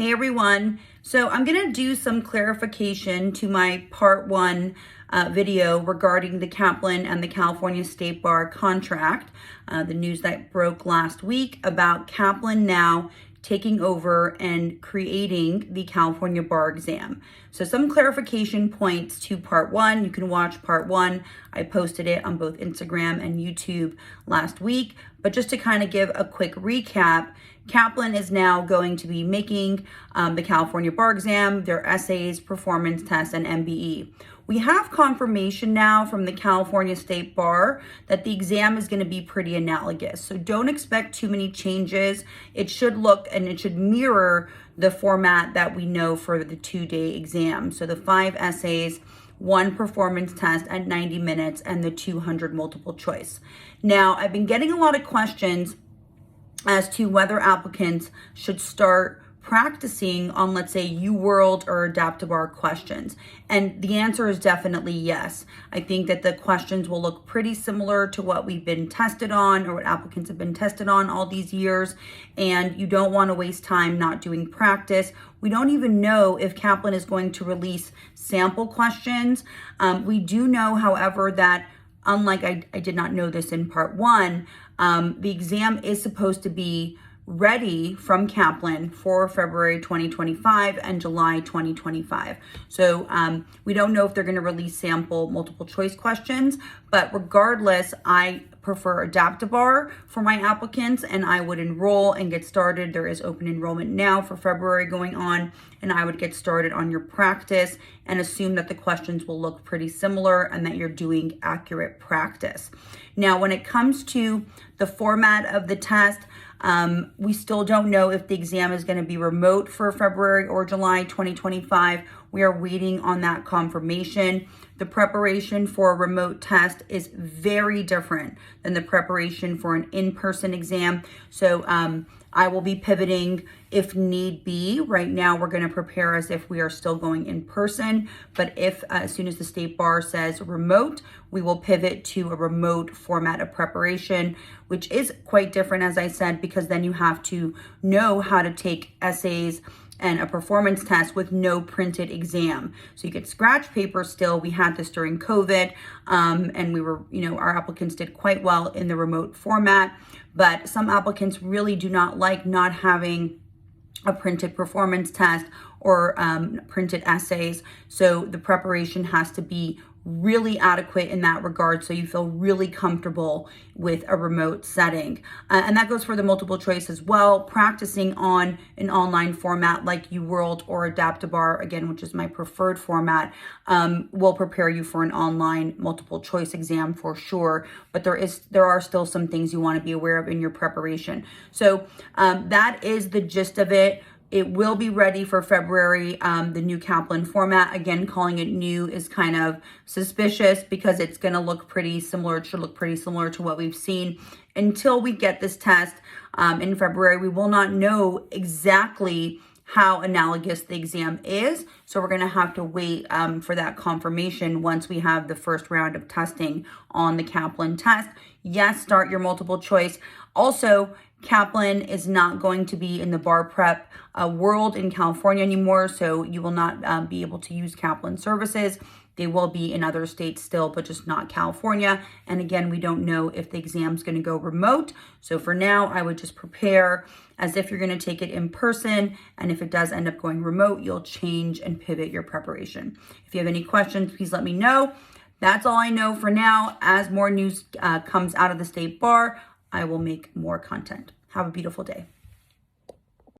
Hey everyone, so I'm going to do some clarification to my part one video regarding the Kaplan and the California State Bar contract, the news that broke last week about Kaplan now taking over and creating the California bar exam. So some clarification points to part one. You can watch part one. I posted it on both Instagram and YouTube last week, but just to kind of give a quick recap, Kaplan is now going to be making the California bar exam, their essays, performance tests, and MBE. We have confirmation now from the California State Bar that the exam is going to be pretty analogous. So don't expect too many changes. It should look and it should mirror the format that we know for the 2-day exam. So the 5 essays, 1 performance test at 90 minutes, and the 200 multiple choice. Now, I've been getting a lot of questions as to whether applicants should start practicing on, let's say, UWorld or Adaptabar questions. And the answer is definitely yes. I think that the questions will look pretty similar to what we've been tested on or what applicants have been tested on all these years. And you don't want to waste time not doing practice. We don't even know if Kaplan is going to release sample questions. We do know, however, that unlike I did not know this in part one, the exam is supposed to be ready from Kaplan for February 2025 and July 2025. So we don't know if they're going to release sample multiple choice questions, but regardless, I prefer Adaptabar for my applicants and I would enroll and get started. There is open enrollment now for February going on, and I would get started on your practice and assume that the questions will look pretty similar and that you're doing accurate practice. Now, when it comes to the format of the test, we still don't know if the exam is going to be remote for February or July 2025. We are waiting on that confirmation. The preparation for a remote test is very different than the preparation for an in-person exam. So I will be pivoting if need be. Right now, we're going to prepare as if we are still going in person. But if as soon as the State Bar says remote, we will pivot to a remote format of preparation, which is quite different, as I said, because then you have to know how to take essays and a performance test with no printed exam. So you get scratch paper still. We had this during COVID, and we were, our applicants did quite well in the remote format, but some applicants really do not like not having a printed performance test or printed essays. So the preparation has to be really adequate in that regard, so you feel really comfortable with a remote setting. And that goes for the multiple choice as well. Practicing on an online format like UWorld or Adaptabar, again, which is my preferred format, will prepare you for an online multiple choice exam for sure. But there are still some things you want to be aware of in your preparation. So that is the gist of it. It will be ready for February, the new Kaplan format. Again, calling it new is kind of suspicious because it's going to look pretty similar. It should look pretty similar to what we've seen. Until we get this test in February, we will not know exactly how analogous the exam is. So we're going to have to wait for that confirmation once we have the first round of testing on the Kaplan test. Yes, start your multiple choice. Also, Kaplan is not going to be in the bar prep world in California anymore, so you will not be able to use Kaplan services. They will be in other states still, but just not California. And again, we don't know if the exam's going to go remote. So for now, I would just prepare as if you're going to take it in person. And if it does end up going remote, you'll change and pivot your preparation. If you have any questions, please let me know. That's all I know for now. As more news comes out of the State Bar, I will make more content. Have a beautiful day.